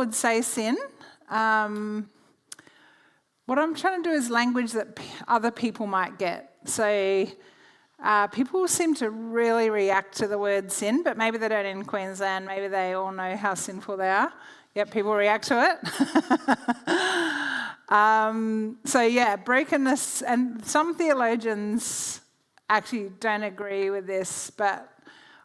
would say sin. What I'm trying to do is language that other people might get. So people seem to really react to the word sin, but maybe they don't in Queensland. Maybe they all know how sinful they are. Yep, people react to it. Brokenness, and some theologians actually don't agree with this, but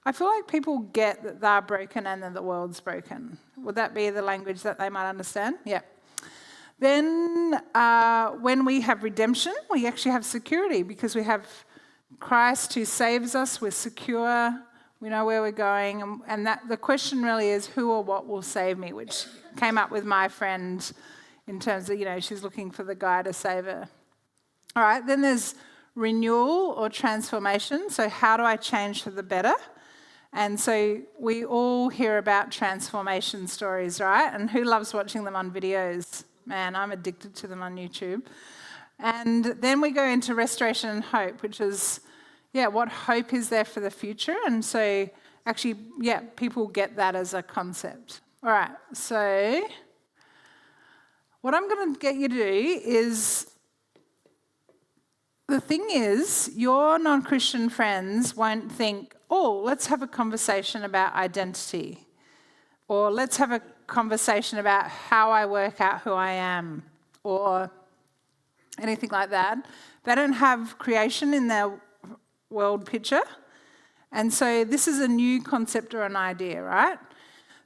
I feel like people get that they're broken and that the world's broken. Would that be the language that they might understand? Yeah. Then when we have redemption, we actually have security because we have Christ who saves us. We're secure. We know where we're going. And that the question really is who or what will save me, which came up with my friend in terms of, she's looking for the guy to save her. All right, then there's renewal or transformation. So how do I change for the better? And so we all hear about transformation stories, right? And who loves watching them on videos? Man, I'm addicted to them on YouTube. And then we go into restoration and hope, which is, what hope is there for the future? And so actually, people get that as a concept. All right, so what I'm going to get you to do is, the thing is, your non-Christian friends won't think, let's have a conversation about identity, or let's have a conversation about how I work out who I am, or anything like that. They don't have creation in their world picture. And so this is a new concept or an idea, right?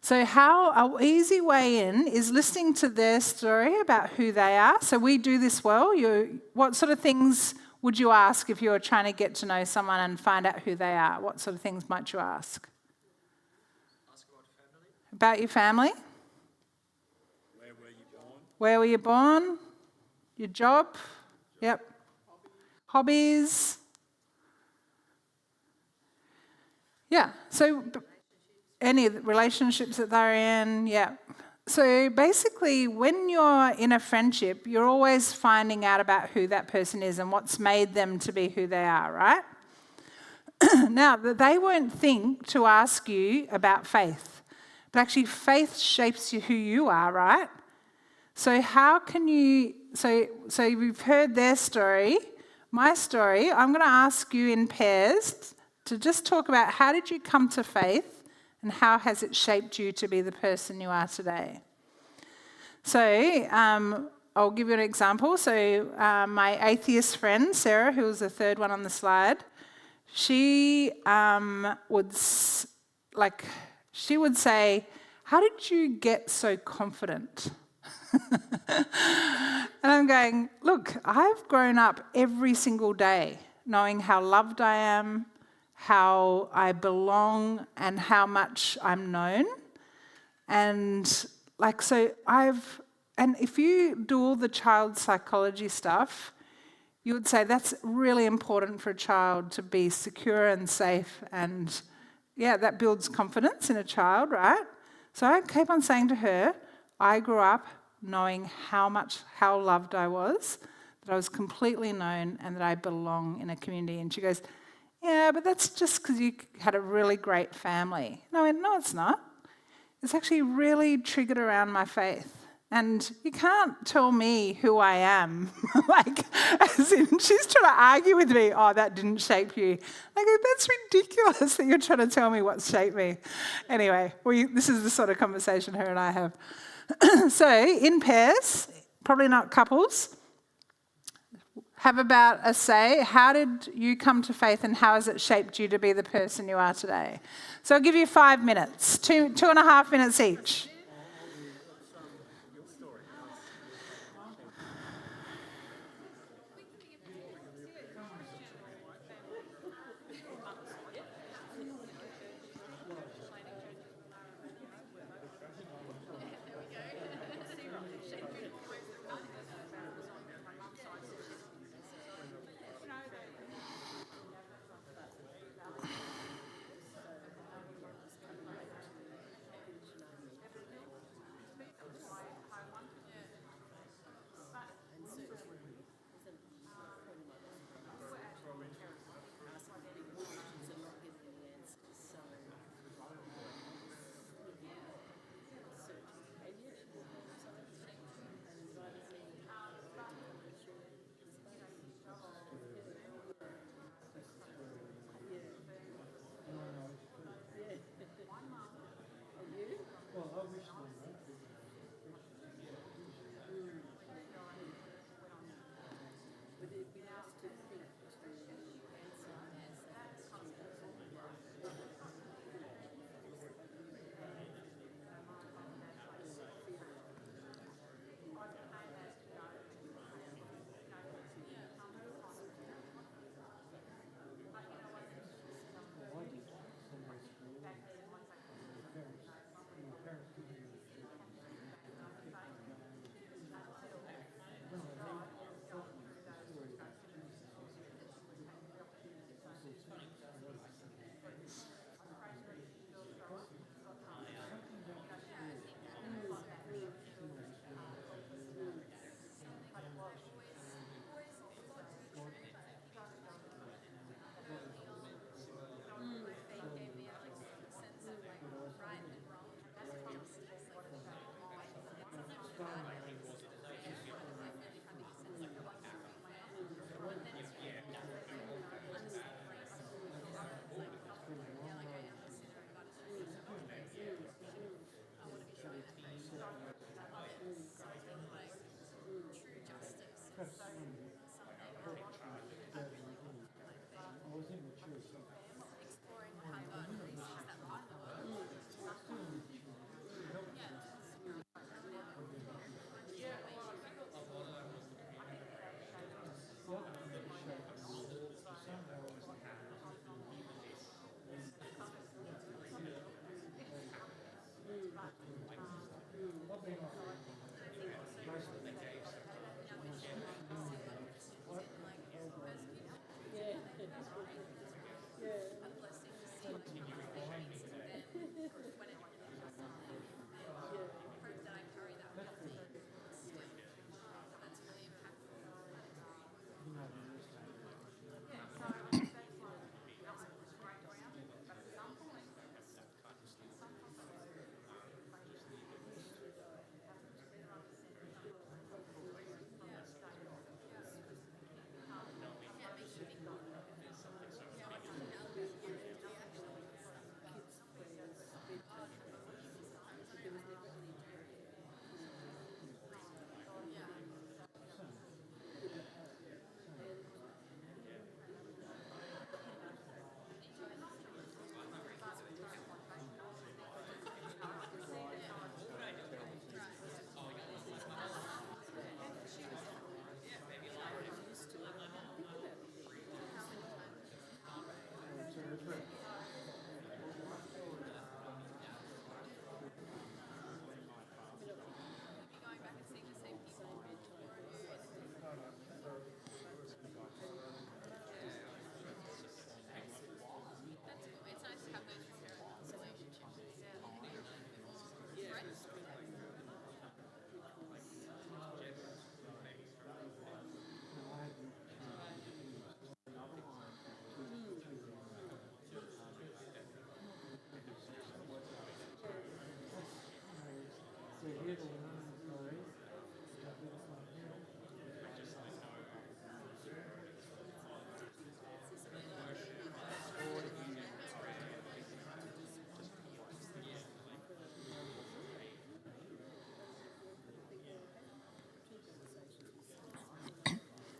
So an easy way in is listening to their story about who they are. So we do this well. What sort of things would you ask if you were trying to get to know someone and find out who they are? What sort of things might you ask? Ask about family. About your family? Where were you born? Where were you born? Your job? Yep. Hobbies? Yeah. So any of the relationships that they're in? Yeah. So basically, when you're in a friendship, you're always finding out about who that person is and what's made them to be who they are, right? Now, they won't think to ask you about faith, but actually faith shapes you who you are, right? So how can you, so you've heard their story, my story. I'm going to ask you in pairs to just talk about how did you come to faith and how has it shaped you to be the person you are today. So I'll give you an example. So my atheist friend, Sarah, who was the third one on the slide, she would say, how did you get so confident? And I'm going, look, I've grown up every single day knowing how loved I am, how I belong, and how much I'm known. And if you do all the child psychology stuff, you would say that's really important for a child to be secure and safe, and that builds confidence in a child, right? So I keep on saying to her, I grew up knowing how loved I was, that I was completely known, and that I belong in a community. And she goes, yeah, but that's just because you had a really great family. And I went, no, it's not. It's actually really triggered around my faith. And you can't tell me who I am. As in, she's trying to argue with me, that didn't shape you. I go, that's ridiculous that you're trying to tell me what shaped me. Anyway, this is the sort of conversation her and I have. So, in pairs, probably not couples, have about a say, how did you come to faith and how has it shaped you to be the person you are today? So I'll give you 5 minutes, 2.5 minutes each.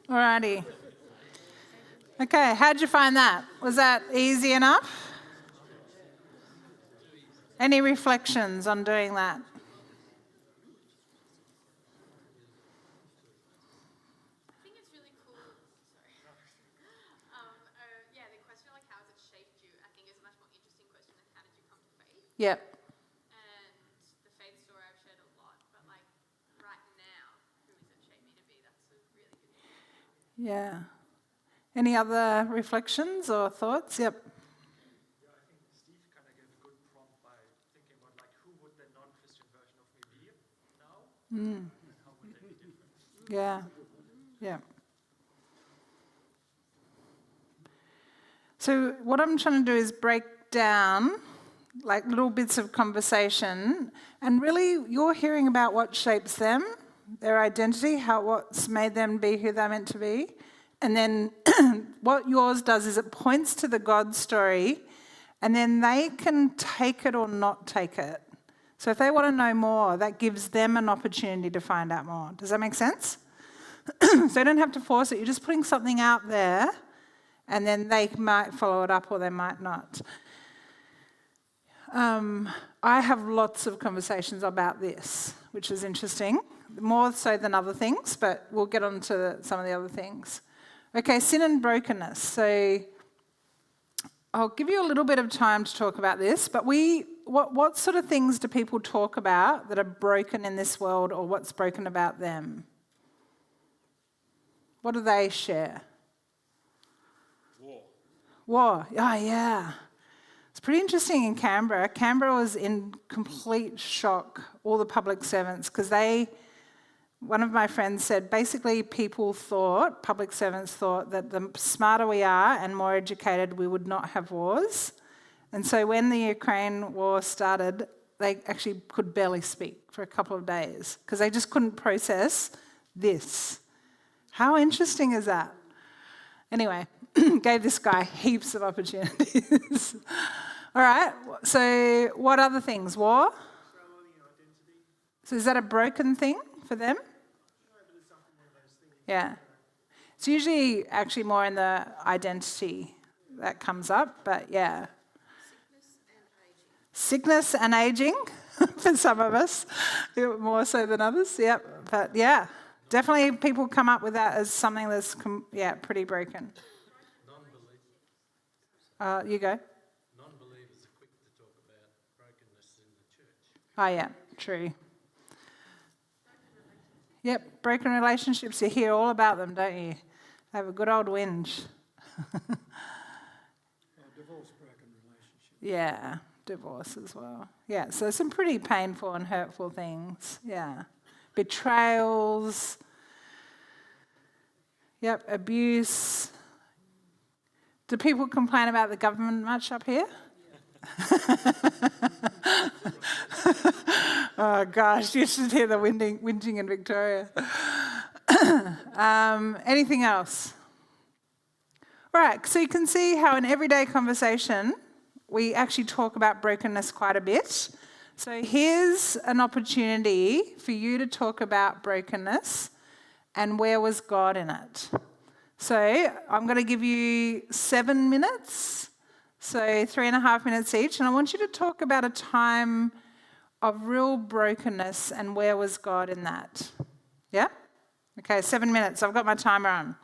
Alrighty. Okay, how'd you find that? Was that easy enough? Any reflections on doing that? I think it's really cool. Sorry. Yeah, the question like how has it shaped you? I think is a much more interesting question than how did you come to faith? Yep. And the faith story I've shared a lot, but like right now, who has it shaped me to be? That's a really good question. Yeah. Any other reflections or thoughts? Yep. Yeah, I think Steve kind of gave a good prompt by thinking about like who would the non-Christian version of me be now, and how would they be different? Yeah. Yeah. So what I'm trying to do is break down like little bits of conversation, and really you're hearing about what shapes them, their identity, what's made them be who they're meant to be. And then what yours does is it points to the God story, and then they can take it or not take it. So if they want to know more, that gives them an opportunity to find out more. Does that make sense? So you don't have to force it. You're just putting something out there, and then they might follow it up or they might not. I have lots of conversations about this, which is interesting, more so than other things, but we'll get on to some of the other things. Okay, sin and brokenness. So I'll give you a little bit of time to talk about this, but what sort of things do people talk about that are broken in this world, or what's broken about them? What do they share? War. Oh, yeah. It's pretty interesting in Canberra. Canberra was in complete shock, all the public servants, because one of my friends said basically public servants thought that the smarter we are and more educated, we would not have wars. And so when the Ukraine war started, they actually could barely speak for a couple of days because they just couldn't process this. How interesting is that? Anyway, gave this guy heaps of opportunities. All right, so what other things? War? So is that a broken thing for them? Yeah. It's usually actually more in the identity that comes up, but yeah. Sickness and aging for some of us, more so than others, yep. But yeah, definitely people come up with that as something that's, pretty broken. You go. Non-believers are quick to talk about brokenness in the church. Oh yeah, true. Yep, broken relationships, you hear all about them, don't you? They have a good old whinge. Divorce, broken relationship. Yeah, divorce as well. Yeah, so some pretty painful and hurtful things. Yeah. Betrayals. Yep, abuse. Do people complain about the government much up here? Oh gosh, you should hear the whinging in Victoria. Anything else? Right, so you can see how in everyday conversation we actually talk about brokenness quite a bit. So here's an opportunity for you to talk about brokenness and where was God in it. So I'm going to give you 7 minutes, so 3.5 minutes each, and I want you to talk about a time of real brokenness and where was God in that. Yeah? Okay, 7 minutes. I've got my timer on.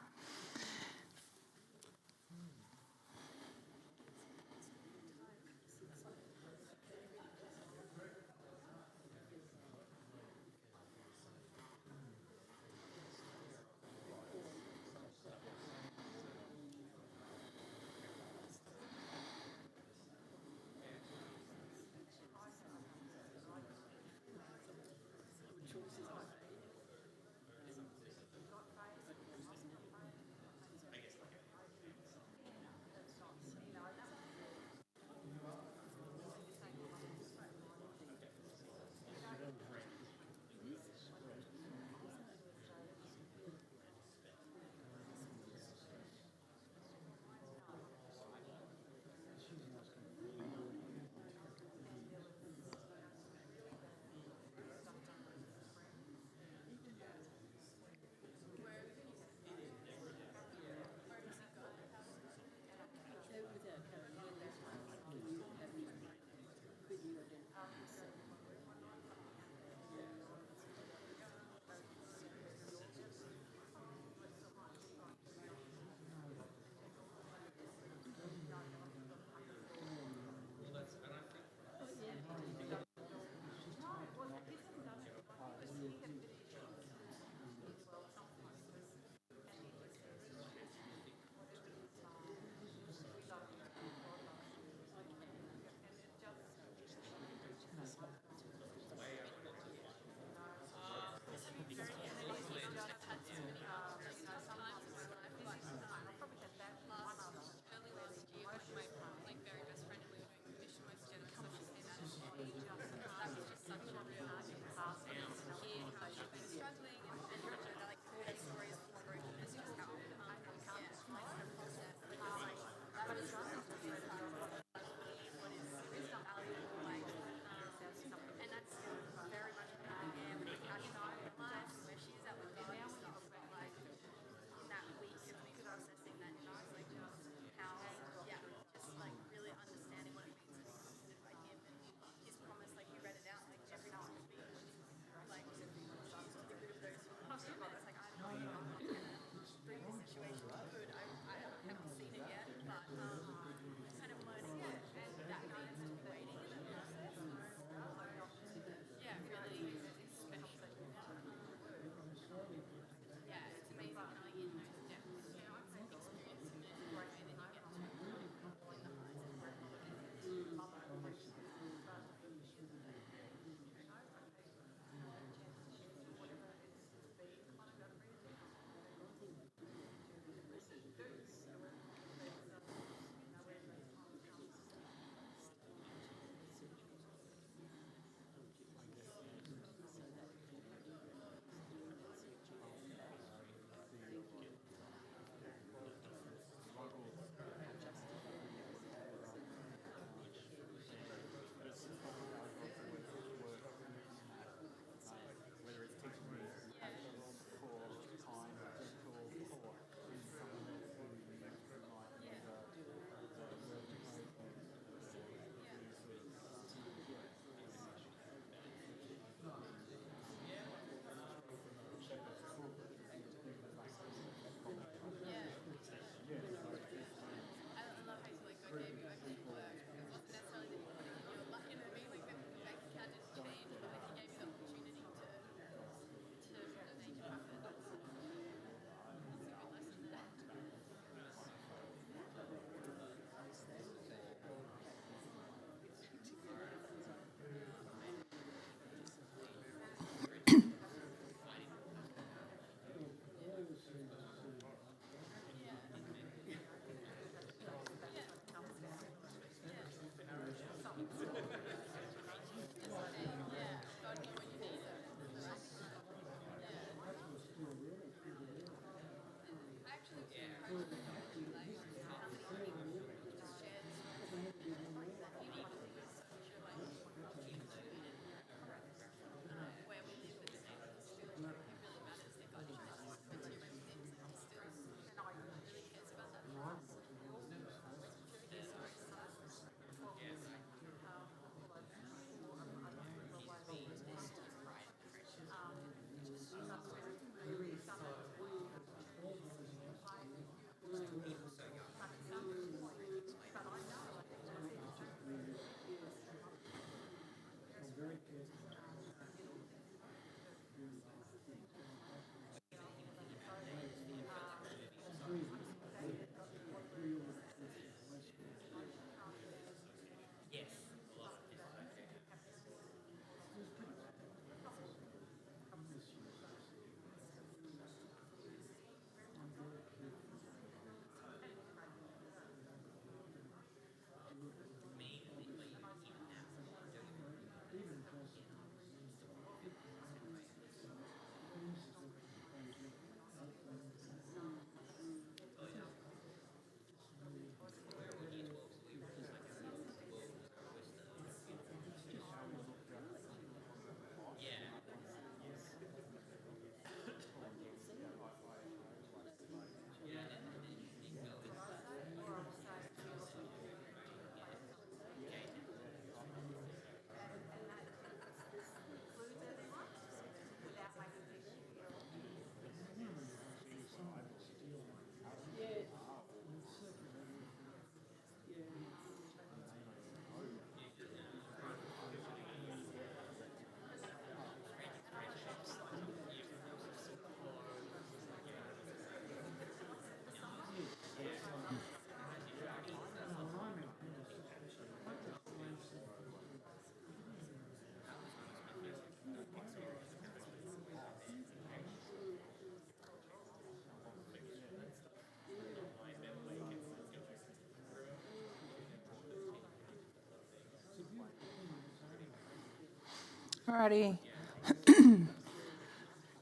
Alrighty.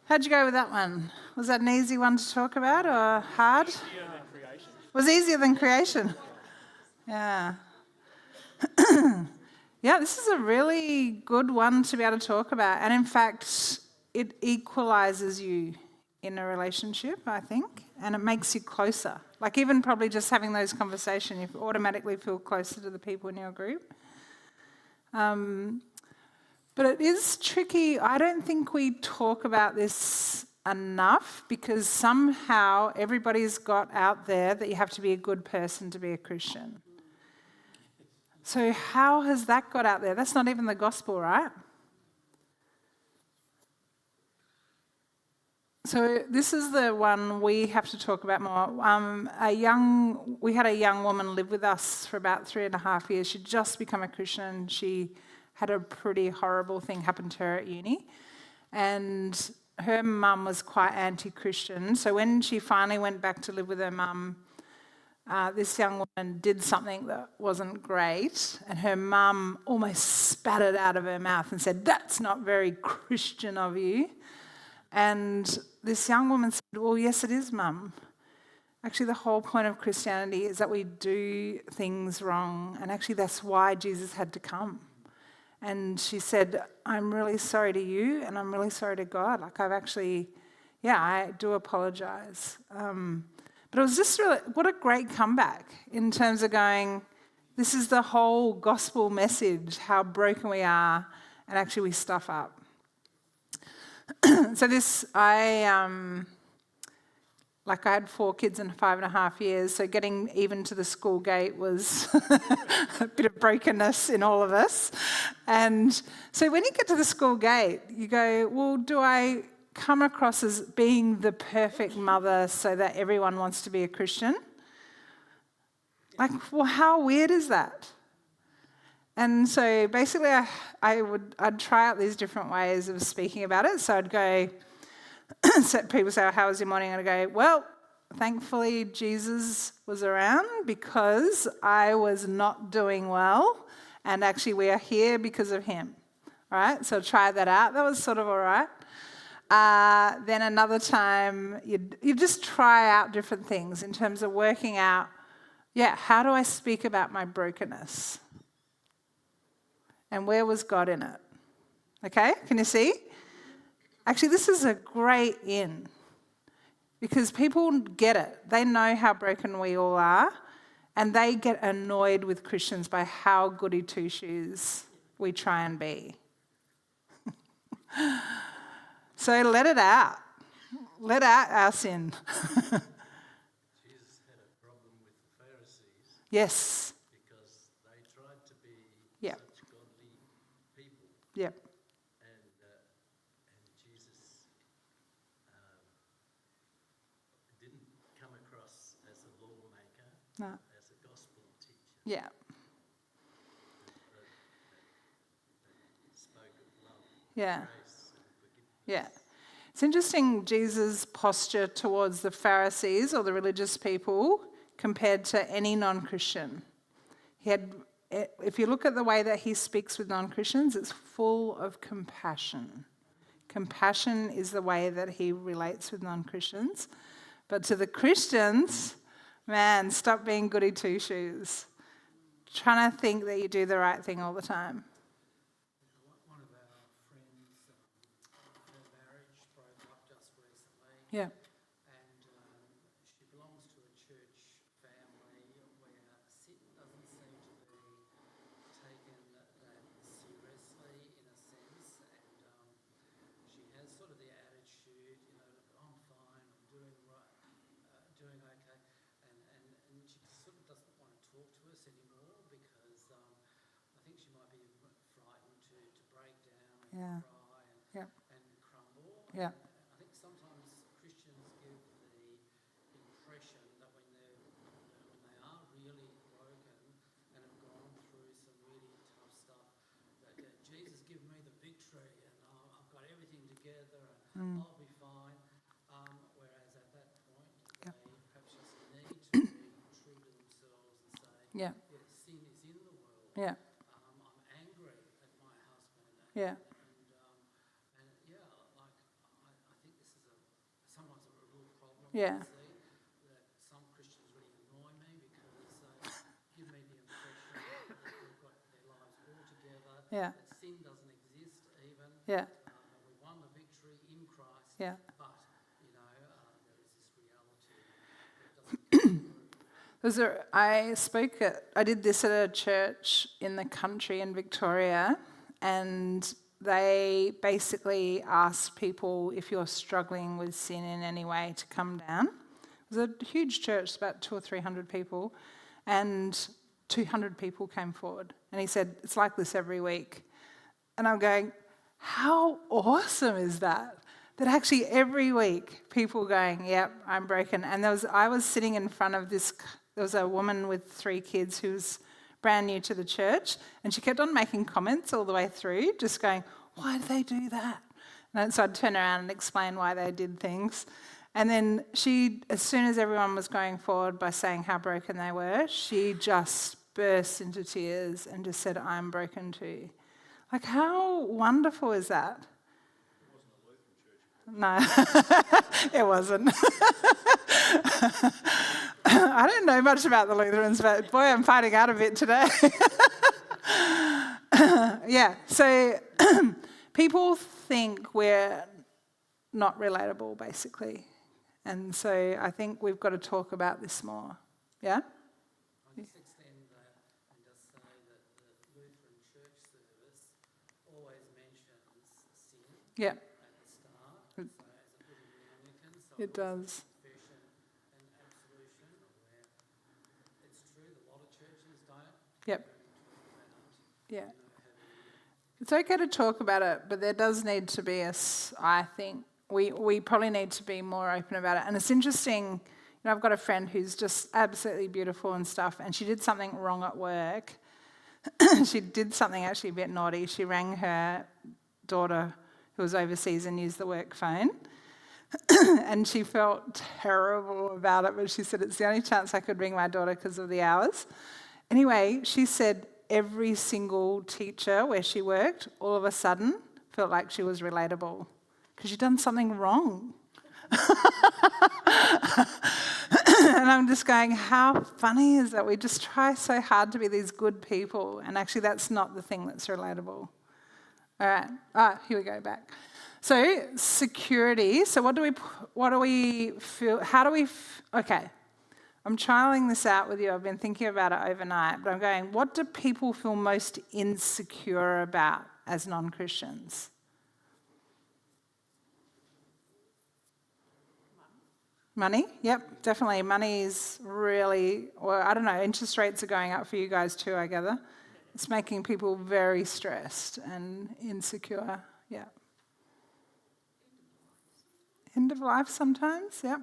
How'd you go with that one? Was that an easy one to talk about or hard? Was easier than creation. Yeah. Yeah, this is a really good one to be able to talk about. And in fact, it equalizes you in a relationship, I think, and it makes you closer. Like even probably just having those conversations, you automatically feel closer to the people in your group. But it is tricky. I don't think we talk about this enough because somehow everybody's got out there that you have to be a good person to be a Christian. So how has that got out there? That's not even the gospel, right? So this is the one we have to talk about more. We had a young woman live with us for about 3.5 years. She'd just become a Christian. She had a pretty horrible thing happen to her at uni. And her mum was quite anti-Christian. So when she finally went back to live with her mum, this young woman did something that wasn't great, and her mum almost spat it out of her mouth and said, "That's not very Christian of you." And this young woman said, "Well, yes, it is, Mum. Actually, the whole point of Christianity is that we do things wrong, and actually that's why Jesus had to come." And she said, "I'm really sorry to you, and I'm really sorry to God. Like I do apologise." But it was just really, what a great comeback in terms of going, this is the whole gospel message, how broken we are, and actually we stuff up. So I had 4 kids in 5.5 years, so getting even to the school gate was a bit of brokenness in all of us. And so when you get to the school gate, you go, well, do I come across as being the perfect mother so that everyone wants to be a Christian? Like, well, how weird is that? And so basically I'd try out these different ways of speaking about it. So I'd go, so people say, "How was your morning?" And I'd go, "Well, thankfully Jesus was around because I was not doing well, and actually we are here because of him." All right, so try that out. That was sort of all right. Then another time, you just try out different things in terms of working out, how do I speak about my brokenness? And where was God in it? Okay, can you see? Actually, this is a great in because people get it. They know how broken we all are, and they get annoyed with Christians by how goody two-shoes we try and be. So let it out. Let out our sin. Jesus had a problem with the Pharisees. Yes. Because they tried to be Yep. such godly people. Yep. And Jesus didn't come across as a lawmaker, No. as a gospel teacher. Yeah. That spoke of love, Yeah. grace, and forgiveness. Yeah. It's interesting, Jesus' posture towards the Pharisees or the religious people compared to any non-Christian. If you look at the way that he speaks with non-Christians, it's full of compassion. Compassion is the way that he relates with non-Christians. But to the Christians, man, stop being goody two-shoes. Trying to think that you do the right thing all the time. One of our friends, her marriage broke up just recently. Yeah. And she belongs to a church family where sin doesn't seem to be taken that seriously in a sense. And she has sort of the attitude, I'm fine, I'm doing right, doing okay. And she sort of doesn't want to talk to us anymore because I think she might be frightened to break down and cry and crumble. Yeah. I think sometimes Christians give the impression that when they are really broken and have gone through some really tough stuff, that Jesus give me the victory and I've got everything together and I'll be fine. Whereas at that point, they perhaps just need to be true to themselves and say, sin is in the world. Yeah. I'm angry at my husband. Yeah. And Yeah. that some Christians really annoy me because they give me the impression that they've got their lives all together, Yeah. that sin doesn't exist even, Yeah. we won the victory in Christ, Yeah. but, there is this reality that doesn't I did this at a church in the country in Victoria, and they basically asked people if you're struggling with sin in any way to come down. It was a huge church, about 200 or 300 people, and 200 people came forward. And he said, it's like this every week. And I'm going, how awesome is that? That actually every week people going, yep, I'm broken. And I was sitting in front of there was a woman with 3 kids who was brand new to the church, and she kept on making comments all the way through, just going, why do they do that? And so I'd turn around and explain why they did things. And then she, as soon as everyone was going forward by saying how broken they were, she just burst into tears and just said, I'm broken too. Like, how wonderful is that? No, it wasn't. I don't know much about the Lutherans, but boy, I'm finding out a bit today. Yeah, so people think we're not relatable, basically. And so I think we've got to talk about this more. Yeah? I just extend that and just say that the Lutheran church service always mentions sin Yeah, at the start. So as a Buderim Anglican, it does. confession and absolution, where it's true that a lot of churches don't. Yep. Talk about, Yeah. It's okay to talk about it, but there does need to be I think, we probably need to be more open about it. And it's interesting, I've got a friend who's just absolutely beautiful and stuff, and she did something wrong at work. She did something actually a bit naughty. She rang her daughter who was overseas and used the work phone. And she felt terrible about it, but she said, it's the only chance I could ring my daughter because of the hours. Anyway, she said every single teacher where she worked all of a sudden felt like she was relatable because she'd done something wrong. And I'm just going, how funny is that? We just try so hard to be these good people, and actually that's not the thing that's relatable. All right, here we go back. So security. So what do we feel? How do we? Okay, I'm trialing this out with you. I've been thinking about it overnight, but I'm going, what do people feel most insecure about as non-Christians? Money? Yep, definitely. Money is really, well, I don't know, interest rates are going up for you guys too, I gather. It's making people very stressed and insecure. Yeah. End of life sometimes, yep.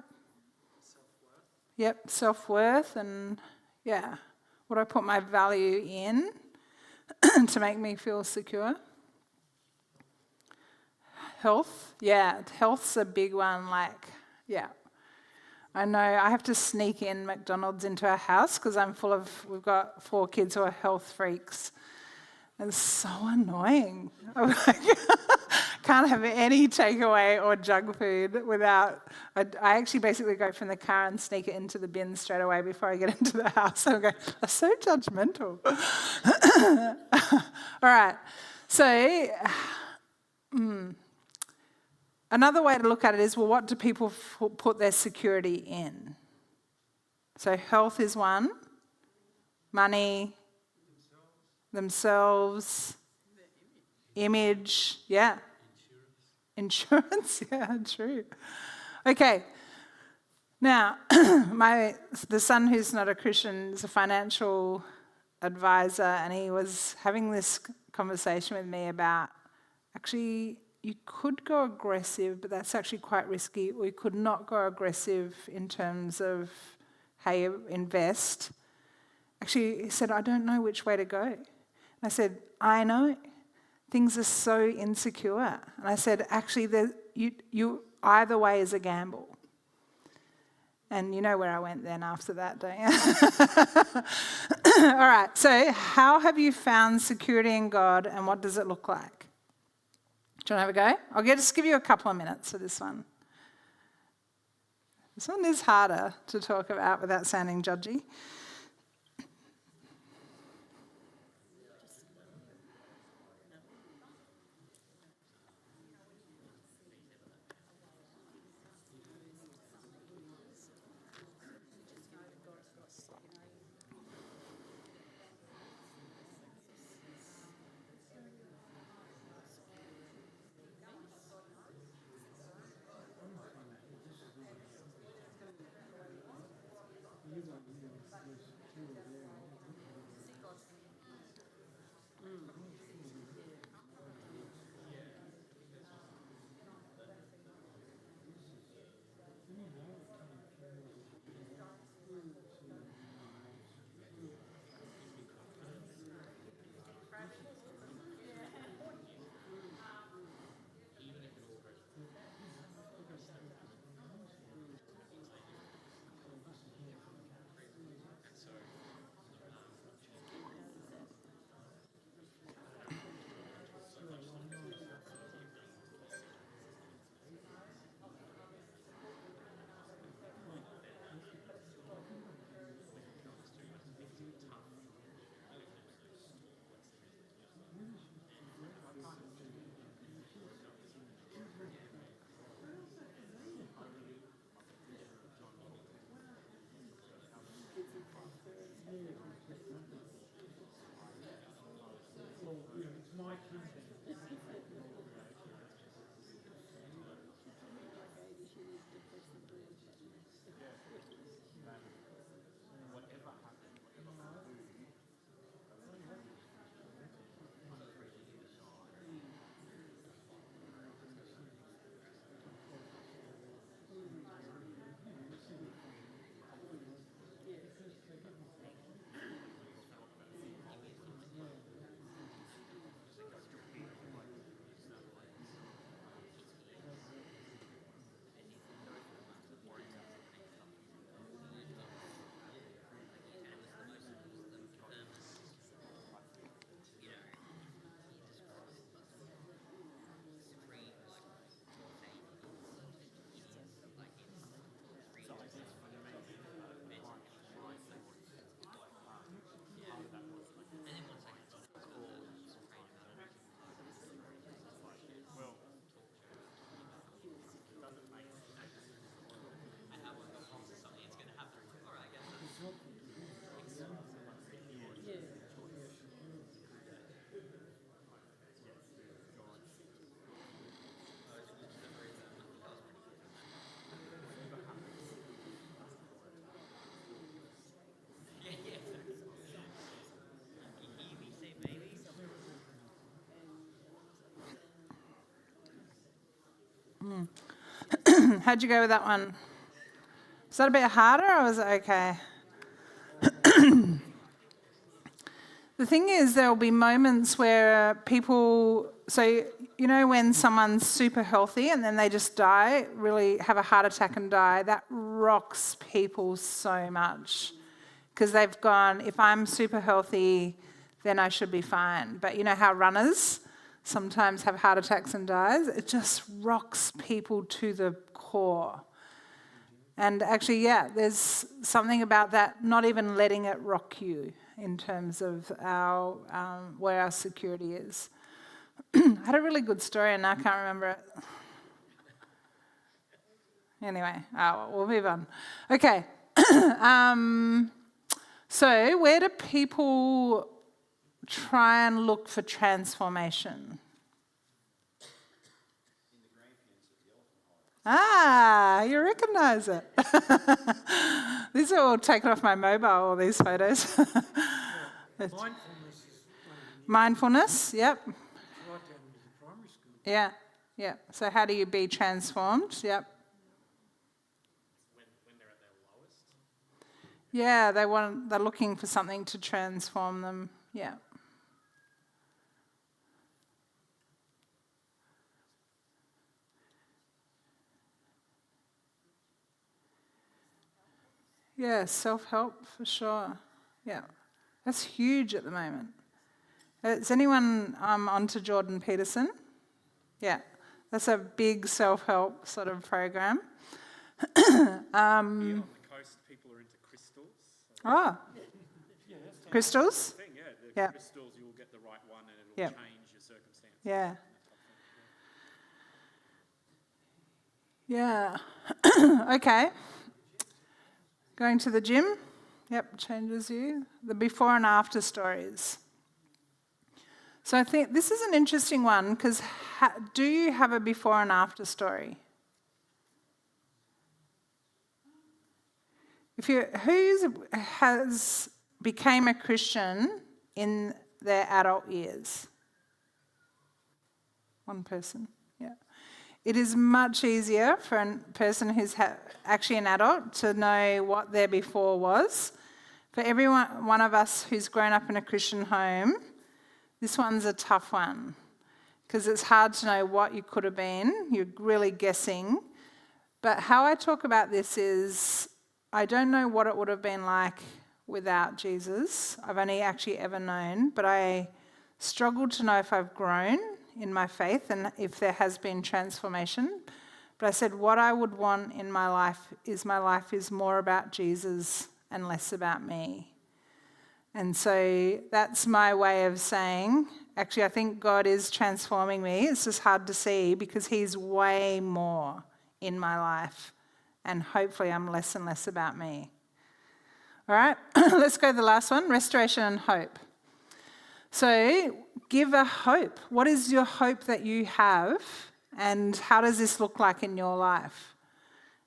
self-worth. Yep, self-worth and, yeah, what I put my value in to make me feel secure. Health, yeah, health's a big one, like, yeah. I know I have to sneak in McDonald's into our house because we've got 4 kids who are health freaks. And it's so annoying. I'm like, can't have any takeaway or junk food without, I actually basically go from the car and sneak it into the bin straight away before I get into the house. I'm going, that's so judgmental. All right, so another way to look at it is, well, what do people put their security in? So health is one, money, themselves, image, yeah. Insurance, yeah, true. Okay, now, the son who's not a Christian is a financial advisor, and he was having this conversation with me about, actually, you could go aggressive, but that's actually quite risky, or you could not go aggressive in terms of how you invest. Actually, he said, I don't know which way to go. And I said, I know. Things are so insecure. And I said, actually, you either way is a gamble. And you know where I went then after that, don't you? All right, so how have you found security in God, and what does it look like? Do you want to have a go? I'll just give you a couple of minutes for this one. This one is harder to talk about without sounding judgy. How'd you go with that one? Was that a bit harder or was it okay? The thing is, there will be moments where people, so you know when someone's super healthy and then they just die, really have a heart attack and die, that rocks people so much. Because they've gone, if I'm super healthy, then I should be fine. But you know how runners sometimes have heart attacks and dies? It just rocks people to the core. And actually, yeah, there's something about that, not even letting it rock you in terms of our where our security is. I had a really good story and I can't remember it. Anyway, we'll move on. Okay. So where do people try and look for transformation? You recognise it. These are all taken off my mobile, all these photos. Mindfulness is Mindfulness, yep. right down into the primary school. Yeah, yeah. So how do you be transformed? Yep. When they're at their lowest. Yeah, they're looking for something to transform them. Yeah. Yeah, self-help for sure. Yeah. That's huge at the moment. Is anyone onto Jordan Peterson? Yeah. That's a big self-help sort of program. Here on the coast, people are into crystals. Oh, crystals? Thing, yeah, the Yeah. crystals, you'll get the right one and it'll Yeah. change your circumstances. Yeah. Yeah. Okay. Going to the gym? Yep, changes you. The before and after stories. So I think this is an interesting one because do you have a before and after story? Who has became a Christian in their adult years? One person, yeah. It is much easier for a person who's actually an adult to know what their before was. For every one of us who's grown up in a Christian home, this one's a tough one because it's hard to know what you could have been. You're really guessing. But how I talk about this is I don't know what it would have been like without Jesus. I've only actually ever known, but I struggle to know if I've grown in my faith and if there has been transformation. But I said what I would want in my life is more about Jesus and less about me. And so that's my way of saying, actually, I think God is transforming me. It's just hard to see because he's way more in my life. And hopefully I'm less and less about me. All right, let's go to the last one, restoration and hope. So give a hope. What is your hope that you have? And how does this look like in your life?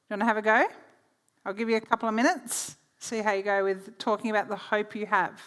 You want to have a go? I'll give you a couple of minutes. See how you go with talking about the hope you have.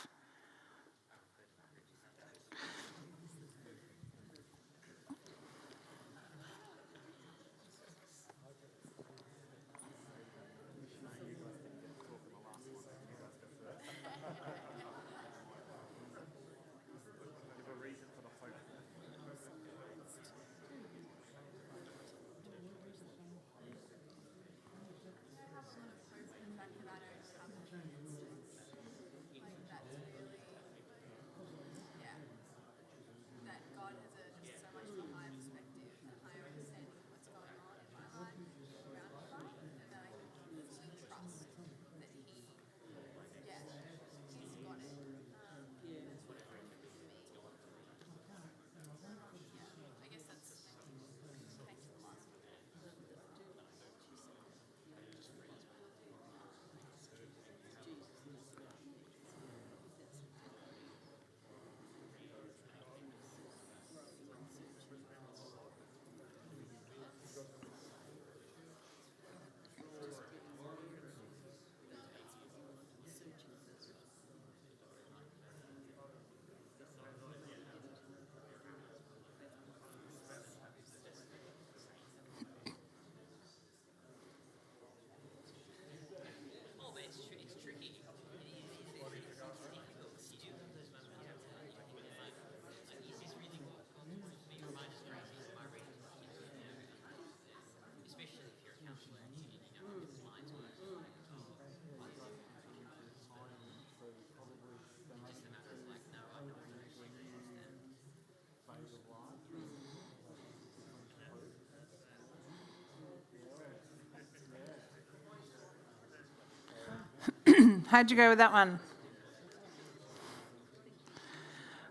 How'd you go with that one?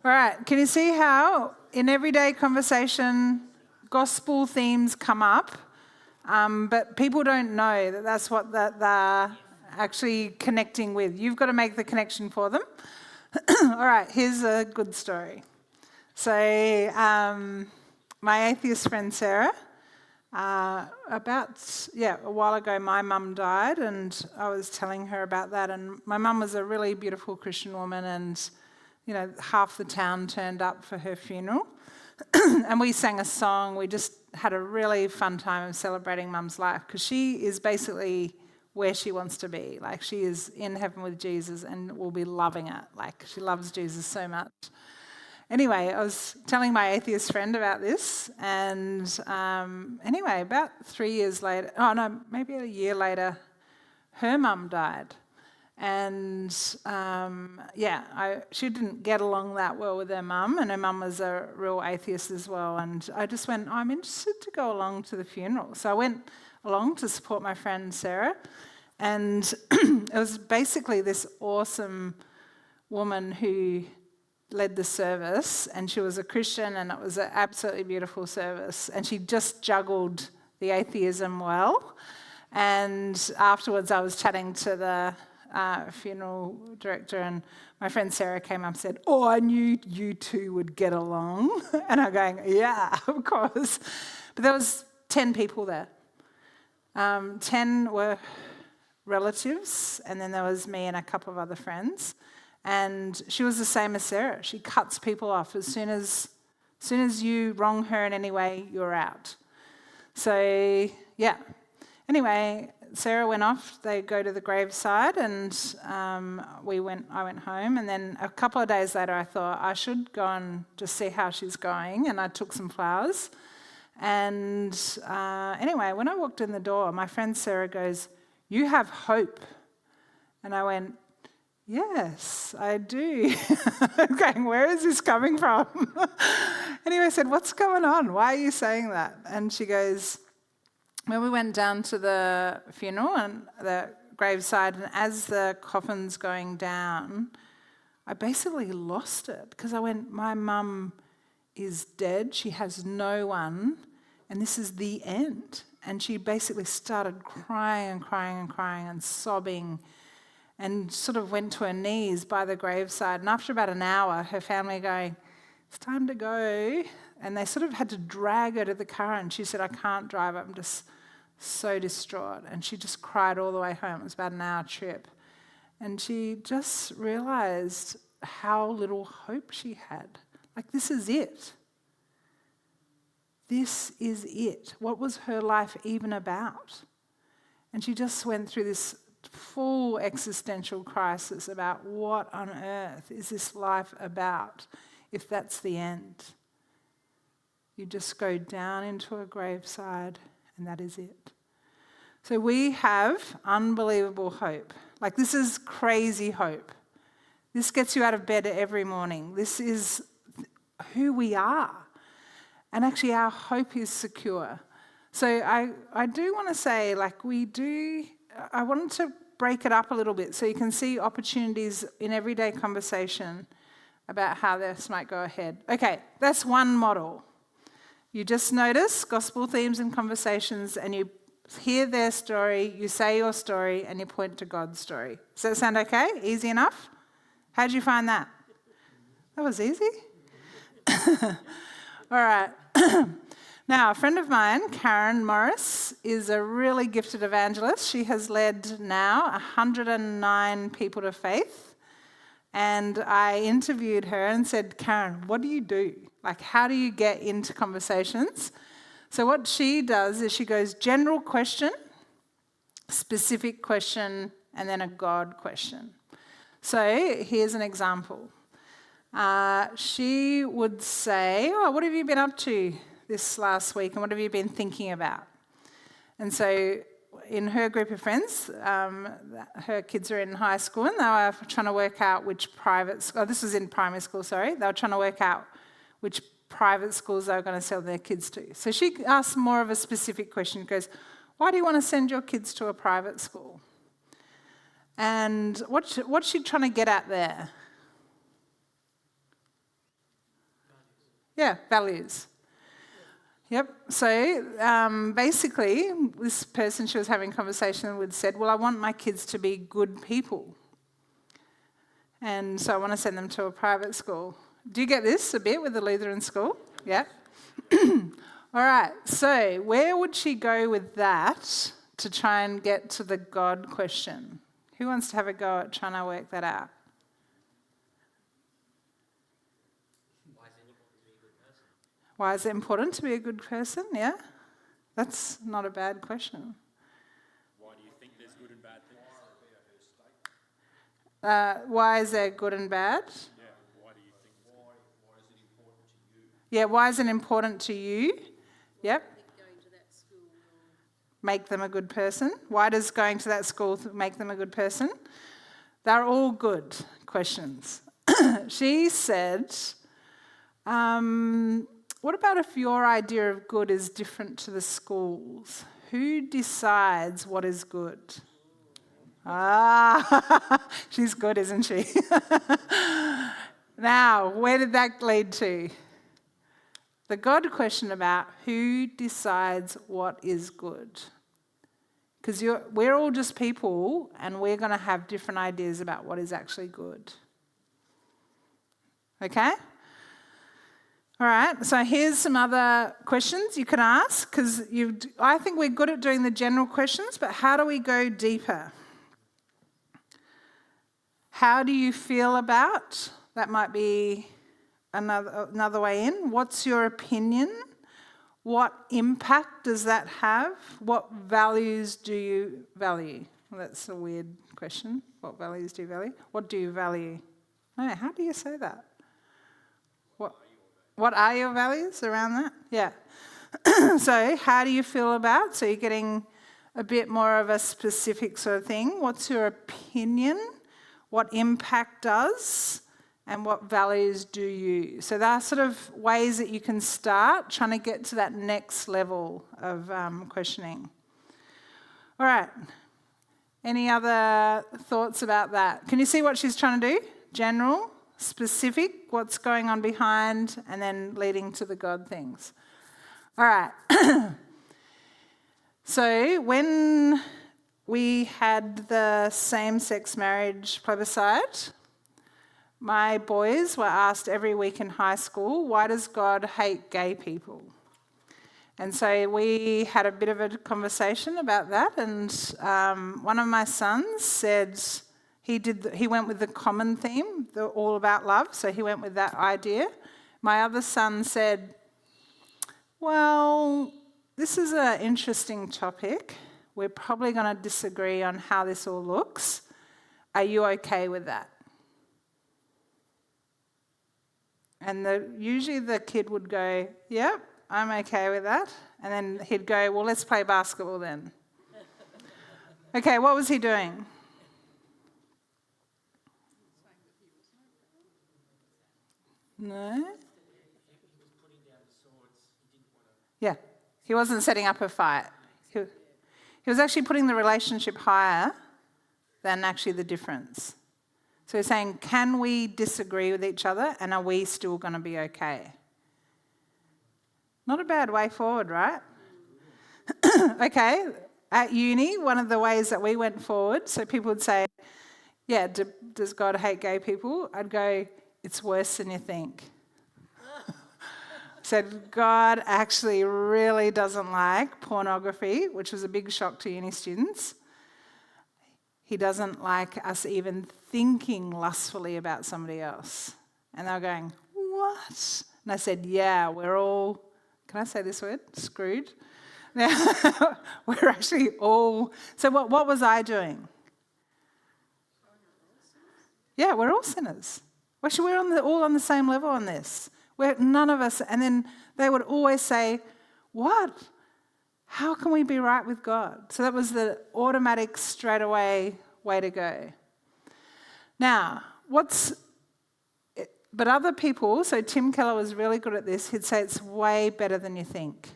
All right, can you see how in everyday conversation gospel themes come up, but people don't know that that's what they're actually connecting with. You've got to make the connection for them. All right, here's a good story. So my atheist friend Sarah, a while ago my mum died and I was telling her about that, and my mum was a really beautiful Christian woman, and half the town turned up for her funeral and we sang a song. We just had a really fun time of celebrating mum's life because she is basically where she wants to be. Like, she is in heaven with Jesus and will be loving it. Like, she loves Jesus so much. Anyway, I was telling my atheist friend about this, and about 3 years later, maybe a year later, her mum died. And she didn't get along that well with her mum, and her mum was a real atheist as well. And I just went, I'm interested to go along to the funeral. So I went along to support my friend Sarah. And it was basically this awesome woman who led the service, and she was a Christian, and it was an absolutely beautiful service. And she just juggled the atheism well. And afterwards, I was chatting to the funeral director, and my friend Sarah came up and said, "Oh, I knew you two would get along." And I'm going, "Yeah, of course." But there was 10 people there. 10 were relatives, and then there was me and a couple of other friends. And she was the same as Sarah. She cuts people off as soon as you wrong her in any way, you're out. So yeah. Anyway, Sarah went off. They go to the graveside, and I went home. And then a couple of days later, I thought I should go and just see how she's going. And I took some flowers. And anyway, when I walked in the door, my friend Sarah goes, "You have hope." And I went, "Yes, I do." I'm going, "Where is this coming from?" Anyway, I said, "What's going on? Why are you saying that?" And she goes, when we went down to the funeral and the graveside, and as the coffin's going down, I basically lost it because I went, my mum is dead. She has no one, and this is the end. And she basically started crying and crying and crying and sobbing, and sort of went to her knees by the graveside. And after about an hour, her family going, "It's time to go." And they sort of had to drag her to the car, and she said, "I can't drive, I'm just so distraught." And she just cried all the way home. It was about an hour trip. And she just realised how little hope she had. Like, this is it. This is it. What was her life even about? And she just went through this full existential crisis about what on earth is this life about if that's the end. You just go down into a graveside and that is it. So we have unbelievable hope. Like, this is crazy hope. This gets you out of bed every morning. This is who we are. And actually our hope is secure. So I do want to say, I wanted to break it up a little bit so you can see opportunities in everyday conversation about how this might go ahead. Okay, that's one model. You just notice gospel themes and conversations, and you hear their story, you say your story, and you point to God's story. Does that sound okay? Easy enough? How did you find that? That was easy? All right. Now, a friend of mine, Karen Morris, is a really gifted evangelist. She has led now 109 people to faith. And I interviewed her and said, "Karen, what do you do? Like, how do you get into conversations?" So what she does is she goes general question, specific question, and then a God question. So here's an example. She would say, "Oh, what have you been up to this last week, and what have you been thinking about?" And so in her group of friends, her kids are in high school, and they were trying to work out which private school, this was in primary school, sorry, they were trying to work out which private schools they were going to sell their kids to. So she asked more of a specific question. She goes, "Why do you want to send your kids to a private school?" And what's she trying to get at there? Yeah, values. Yep. So basically, this person she was having a conversation with said, "Well, I want my kids to be good people. And so I want to send them to a private school." Do you get this a bit with the Lutheran school? Yeah. All right. So where would she go with that to try and get to the God question? Who wants to have a go at trying to work that out? Why is it important to be a good person? Yeah? That's not a bad question. Why do you think there's good and bad things? Why is there good and bad? Yeah, why do you think it's Why is it important to you? Yeah, why is it important to you? Yep. Going to that school will Make them a good person. Why does going to that school make them a good person? They're all good questions. She said, what about if your idea of good is different to the school's? Who decides what is good? Ah, she's good, isn't she? Now, where did that lead to? The God question about who decides what is good. Because we're all just people, and we're going to have different ideas about what is actually good. Okay? All right, so here's some other questions you can ask, because I think we're good at doing the general questions, but how do we go deeper? How do you feel about? That might be another way in. What's your opinion? What impact does that have? What values do you value? Well, that's a weird question. What values do you value? What do you value? No, how do you say that? What are your values around that? Yeah. So how do you feel about? So you're getting a bit more of a specific sort of thing. What's your opinion? What impact does? And what values do you? So there are sort of ways that you can start trying to get to that next level of questioning. All right. Any other thoughts about that? Can you see what she's trying to do? General, specific, what's going on behind, and then leading to the God things. All right. So when we had the same-sex marriage plebiscite, my boys were asked every week in high school, why does God hate gay people? And so we had a bit of a conversation about that, and one of my sons said he went with the common theme, all about love, so he went with that idea. My other son said, well, this is an interesting topic. We're probably going to disagree on how this all looks. Are you okay with that? And usually the kid would go, yep, I'm okay with that. And then he'd go, well, let's play basketball then. Okay, what was he doing? No? Yeah, he wasn't setting up a fight. He was actually putting the relationship higher than actually the difference. So he's saying, can we disagree with each other and are we still going to be okay? Not a bad way forward, right? Okay, at uni, one of the ways that we went forward, so people would say, yeah, does God hate gay people? I'd go, it's worse than you think. Said God actually really doesn't like pornography, which was a big shock to uni students. He doesn't like us even thinking lustfully about somebody else. And they were going, what? And I said, yeah, we're all, can I say this word? Screwed. We're actually all, so what was I doing? Yeah, we're all sinners. Actually, we're all on the same level on this. None of us, and then they would always say, what? How can we be right with God? So that was the automatic, straight away way to go. Now, but other people, so Tim Keller was really good at this, he'd say it's way better than you think.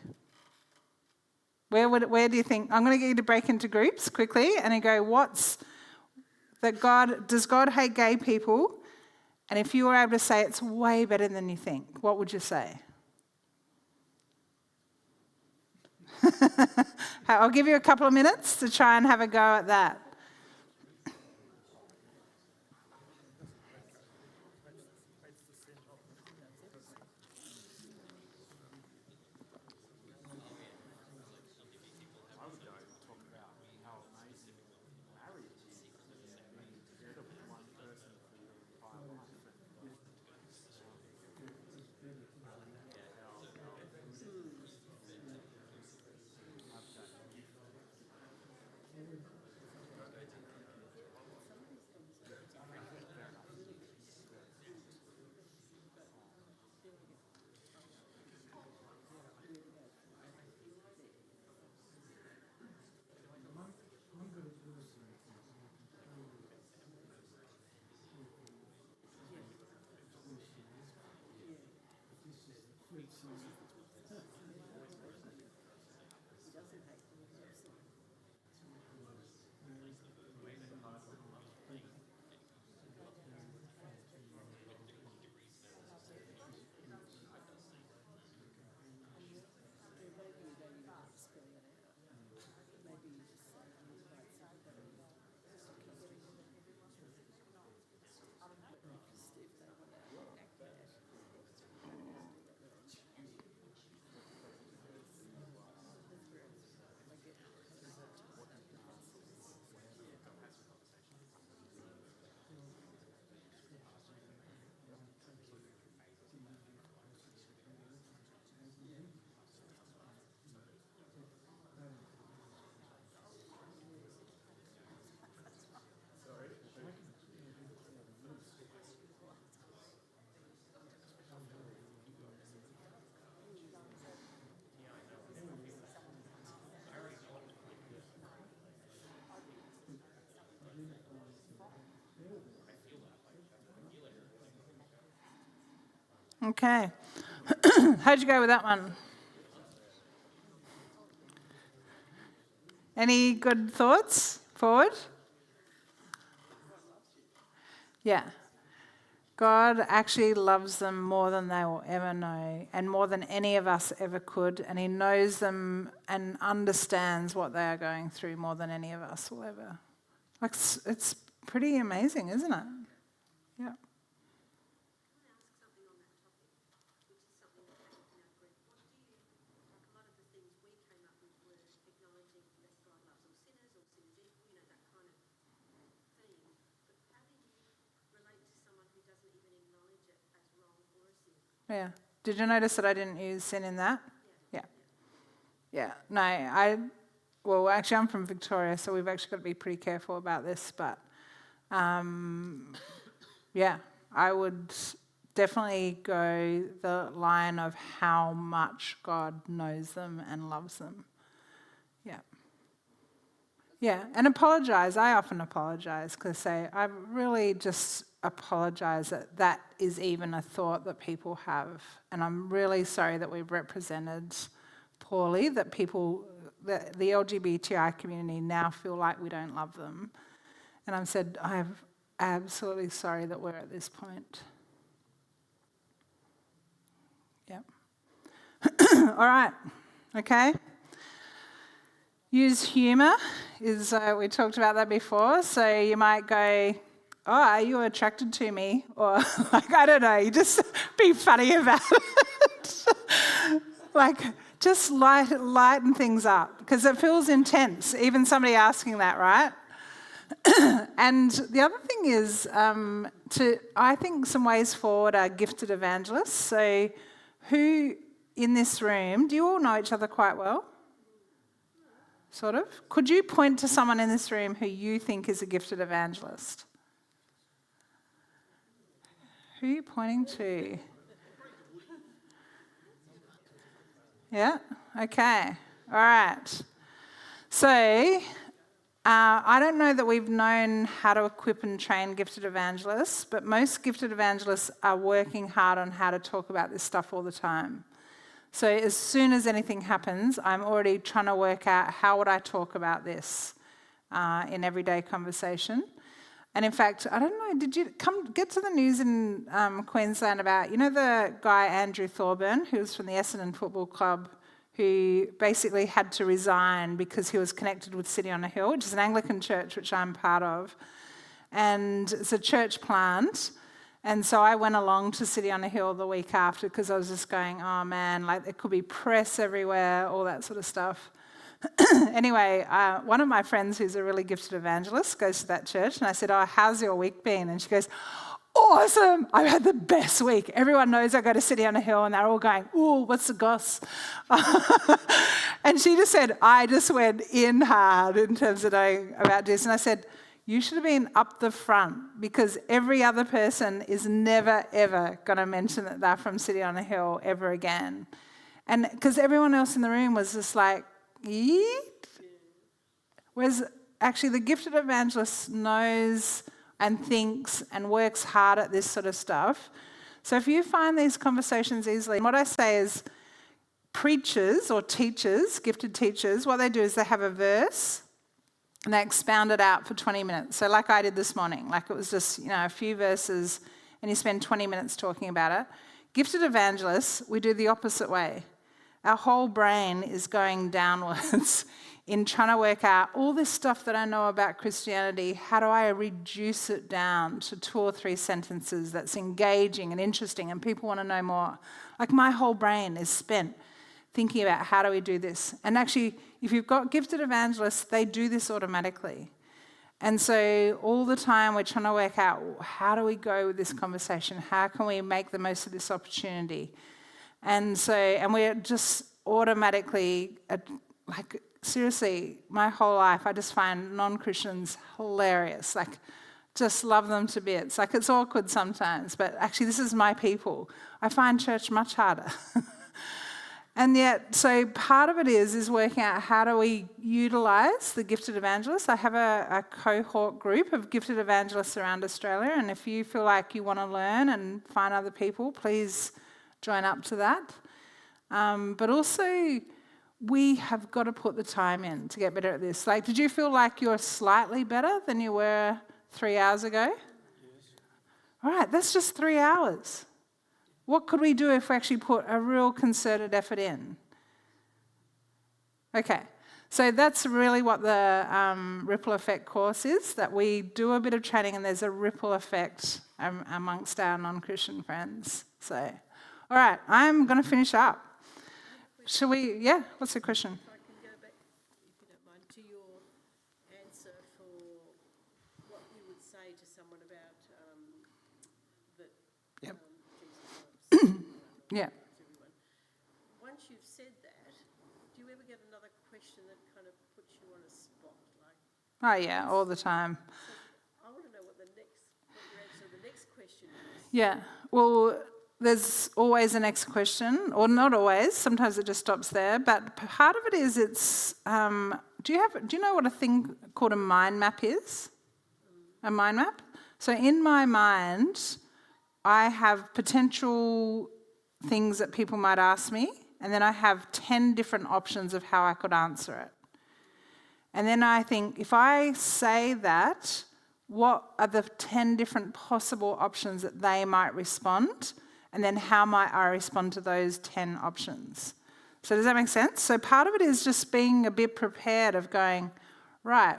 Where do you think? I'm going to get you to break into groups quickly, and you go, does God hate gay people? And if you were able to say it's way better than you think, what would you say? I'll give you a couple of minutes to try and have a go at that. Okay. How'd you go with that one? Any good thoughts? Forward? Yeah. God actually loves them more than they will ever know, and more than any of us ever could, and he knows them and understands what they are going through more than any of us will ever. Like, it's pretty amazing, isn't it? Yeah. Yeah. Did you notice that I didn't use sin in that? Yeah. Yeah. No, well, actually, I'm from Victoria, so we've actually got to be pretty careful about this. But, yeah, I would definitely go the line of how much God knows them and loves them. Yeah. Yeah, and apologise. I often apologise because I really just apologise that that is even a thought that people have. And I'm really sorry that we've represented poorly, that people, the LGBTI community now feel like we don't love them. And I've said, I'm absolutely sorry that we're at this point. Yeah. All right. Okay. Use humour is, we talked about that before, so you might go, oh, are you attracted to me? Or, like, I don't know, you just be funny about it. Like, just lighten things up, because it feels intense, even somebody asking that, right? And the other thing is, I think some ways forward are gifted evangelists. So who in this room, do you all know each other quite well? Sort of. Could you point to someone in this room who you think is a gifted evangelist? Who are you pointing to? Yeah? Okay. All right. So, I don't know that we've known how to equip and train gifted evangelists, but most gifted evangelists are working hard on how to talk about this stuff all the time. So as soon as anything happens, I'm already trying to work out how would I talk about this in everyday conversation. And in fact, I don't know, did you get to the news in Queensland about, you know, the guy Andrew Thorburn, who was from the Essendon Football Club, who basically had to resign because he was connected with City on a Hill, which is an Anglican church, which I'm part of. And it's a church plant. And so I went along to City on a Hill the week after because I was just going, oh man, like there could be press everywhere, all that sort of stuff. Anyway, one of my friends who's a really gifted evangelist goes to that church and I said, oh, how's your week been? And she goes, awesome, I've had the best week. Everyone knows I go to City on a Hill and they're all going, ooh, what's the goss? And she just said, I just went in hard in terms of knowing about this. And I said, you should have been up the front because every other person is never, ever going to mention that they're from City on a Hill ever again. And because everyone else in the room was just like, yeet. Whereas actually the gifted evangelist knows and thinks and works hard at this sort of stuff. So if you find these conversations easily, what I say is preachers or teachers, gifted teachers, what they do is they have a verse and they expound it out for 20 minutes. So like I did this morning, like it was just, you know, a few verses and you spend 20 minutes talking about it. Gifted evangelists, we do the opposite way. Our whole brain is going downwards in trying to work out all this stuff that I know about Christianity, how do I reduce it down to 2 or 3 sentences that's engaging and interesting and people want to know more. Like my whole brain is spent thinking about how do we do this. And actually, if you've got gifted evangelists, they do this automatically. And so all the time we're trying to work out how do we go with this conversation? How can we make the most of this opportunity? And we're just automatically, like seriously, my whole life I just find non-Christians hilarious. Like just love them to bits. Like it's awkward sometimes, but actually this is my people. I find church much harder. And yet, so part of it is working out how do we utilise the gifted evangelists. I have a cohort group of gifted evangelists around Australia, and if you feel like you want to learn and find other people, please join up to that. But also, we have got to put the time in to get better at this. Like, did you feel like you're slightly better than you were 3 hours ago? Yes. All right, that's just 3 hours. What could we do if we actually put a real concerted effort in? Okay, so that's really what the ripple effect course is, that we do a bit of training and there's a ripple effect amongst our non-Christian friends. So, all right, I'm going to finish up. Shall we? Yeah, what's the question? If I can go back, if you don't mind, to your answer for what you would say to someone about that Yep. Jesus loves Yeah. everyone. Once you've said that, do you ever get another question that kind of puts you on a spot? Like, Oh, yeah, all the time. I want to know what your answer to the next question is. Yeah, well, there's always a next question, or not always. Sometimes it just stops there. But part of it is do you know what a thing called a mind map is? A mind map? So in my mind, I have potential things that people might ask me, and then I have 10 different options of how I could answer it. And then I think, if I say that, what are the 10 different possible options that they might respond? And then how might I respond to those 10 options? So does that make sense? So part of it is just being a bit prepared of going, right,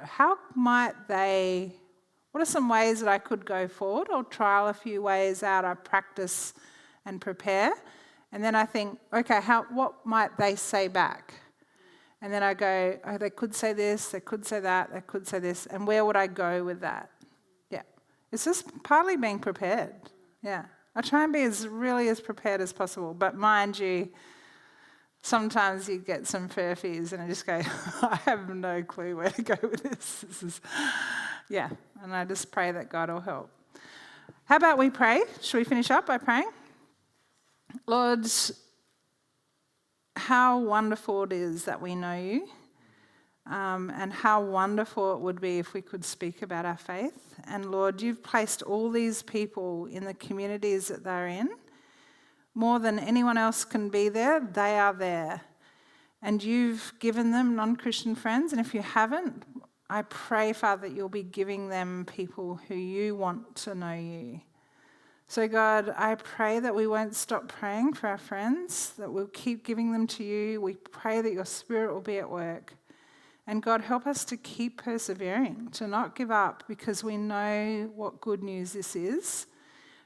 what are some ways that I could go forward? I'll trial a few ways out, I practice and prepare. And then I think, okay, what might they say back? And then I go, oh, they could say this, they could say that, they could say this, and where would I go with that? Yeah. It's just partly being prepared. Yeah. I try and be as prepared as possible. But mind you, sometimes you get some furfies and I just go, I have no clue where to go with this. Yeah. And I just pray that God will help. How about we pray? Should we finish up by praying? Lord, how wonderful it is that we know you, and how wonderful it would be if we could speak about our faith. And Lord, you've placed all these people in the communities that they're in. More than anyone else can be there, they are there. And you've given them non-Christian friends, and if you haven't, I pray, Father, that you'll be giving them people who you want to know you. So God, I pray that we won't stop praying for our friends, that we'll keep giving them to you. We pray that your Spirit will be at work. And God, help us to keep persevering, to not give up, because we know what good news this is.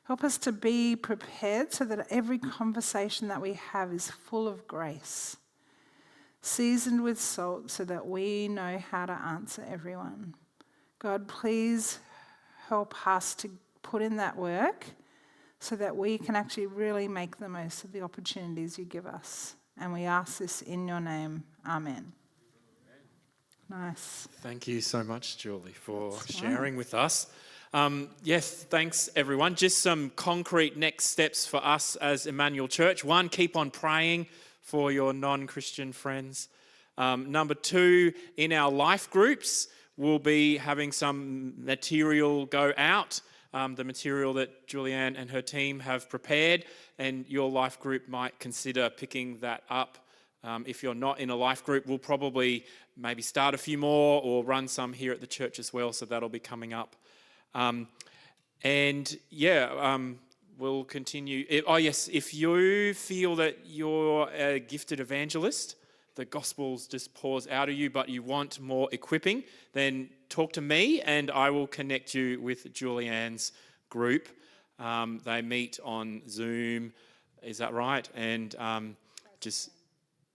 Help us to be prepared so that every conversation that we have is full of grace, seasoned with salt, so that we know how to answer everyone. God, please help us to put in that work so that we can actually really make the most of the opportunities you give us. And we ask this in your name. Amen. Nice. Thank you so much, Julie, for sharing with us. Yes, thanks everyone. Just some concrete next steps for us as Immanuel Church. 1, keep on praying for your non-Christian friends. Number 2, in our life groups, we'll be having some material go out. The material that Julianne and her team have prepared, and your life group might consider picking that up. If you're not in a life group, we'll probably maybe start a few more or run some here at the church as well, so that'll be coming up. We'll continue. If you feel that you're a gifted evangelist, the gospel's just pours out of you, but you want more equipping, then talk to me and I will connect you with Julianne's group. They meet on Zoom, is that right? And just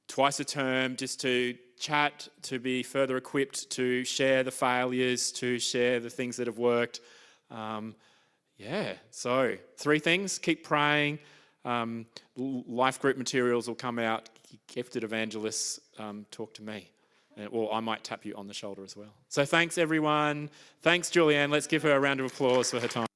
twice a term, just to chat, to be further equipped, to share the failures, to share the things that have worked. So 3 things: keep praying, life group materials will come out, gifted evangelists, talk to me. Or I might tap you on the shoulder as well. So thanks everyone. Thanks Julianne. Let's give her a round of applause for her time.